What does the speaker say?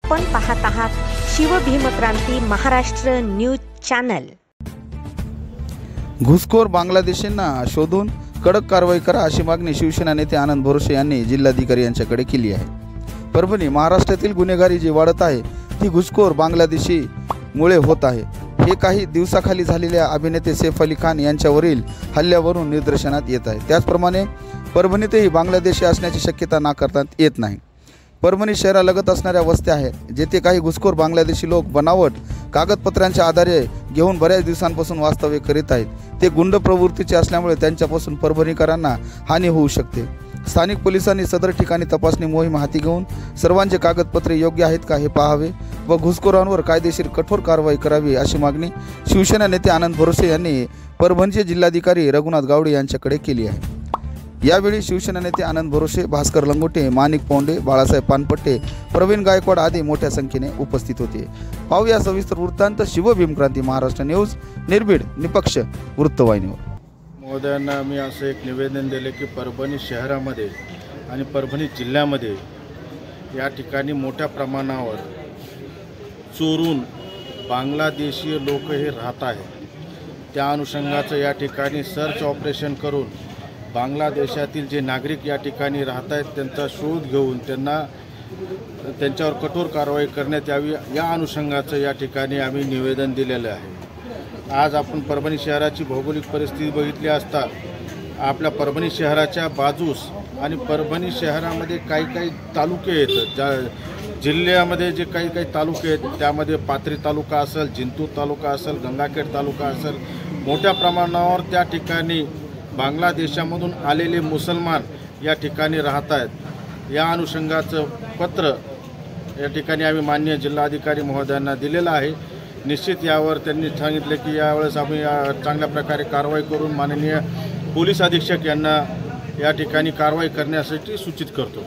आपण पाहत आहात शिवभीमक्रांती महाराष्ट्र न्यूज चॅनल। घुसखोर बांगलादेशींना शोधून कडक कारवाई करा अशी मागणी शिवसेना नेते आनंद भरोसे यांनी जिल्हाधिकारी यांच्याकडे केली आहे। परभणी महाराष्ट्रातील गुन्हेगारी जी वाढत आहे ती घुसखोर बांगलादेशी मुळे होत आहे। हे काही दिवसाखाली झालेल्या अभिनेते सैफ अली खान यांच्यावरील हल्ल्यावरून निदर्शनात येत आहे। त्याचप्रमाणे परभणीतही बांगलादेशी असण्याची शक्यता नाकारता येत नाही। परभणी शहरालगत असणाऱ्या वस्त्या आहेत जेथे काही घुसखोर बांगलादेशी लोक बनावट कागदपत्रांच्या आधारे घेऊन बऱ्याच दिवसांपासून वास्तव्य करीत आहेत। ते गुंड प्रवृत्तीचे असल्यामुळे त्यांच्यापासून परभणीकरांना हानी होऊ शकते। स्थानिक पोलिसांनी सदर ठिकाणी तपासणी मोहीम हाती घेऊन सर्वांचे कागदपत्रे योग्य आहेत का हे पाहावे व घुसखोरांवर कायदेशीर कठोर कारवाई करावी अशी मागणी शिवसेना नेते आनंद भरोसे यांनी परभणीचे जिल्हाधिकारी रघुनाथ गावडे यांच्याकडे केली आहे। यावेळी शिवसेना नेते आनंद भरोसे, भास्कर लंगोटे, माणिक पोंडे, बाळासाहेब पानपट्टे, प्रवीण गायकवाड आदी मोठ्या संख्येने उपस्थित होते। पाहूया सविस्तर वृत्तांत शिवभीमक्रांती महाराष्ट्र न्यूज, निर्भीड निपक्ष वृत्तवाहिनीवर। महोदयांना मी असं एक निवेदन दिले की परभणी शहरामध्ये आणि परभणी जिल्ह्यामध्ये या ठिकाणी मोठ्या प्रमाणावर चोरून बांगलादेशी लोक हे राहत आहेत। त्या अनुषंगाचं या ठिकाणी सर्च ऑपरेशन करून बांगलादेशातील जे नागरिक या ठिकाणी राहत आहेत त्यांचा शोध घेऊन त्यांच्यावर कठोर कारवाई करण्यात यावी या अनुषंगाचं या ठिकाणी आम्ही निवेदन दिलेलं आहे। आज आपण परभणी शहराची भौगोलिक परिस्थिती बघितली असता आपल्या परभणी शहराच्या बाजूस आणि परभणी शहरामध्ये काही तालुके आहेत। ज्या जिल्ह्यामध्ये जे काही तालुके आहेत त्यामध्ये पाथरी तालुका असेल, जिंतूर तालुका असेल, गंगाखेड तालुका असेल, मोठ्या प्रमाणावर त्या ठिकाणी बांगलादेशामधून आलेले मुसलमान या ठिकाणी राहत आहेत। या अनुषंगाचं पत्र या ठिकाणी आम्ही माननीय जिल्हाधिकारी महोदयांना दिलेलं आहे। निश्चित यावर त्यांनी सांगितले की यावेळेस आम्ही चांगल्या प्रकारे कारवाई करून माननीय पोलीस अधीक्षक यांना या ठिकाणी कारवाई करण्यासाठी सूचित करतो।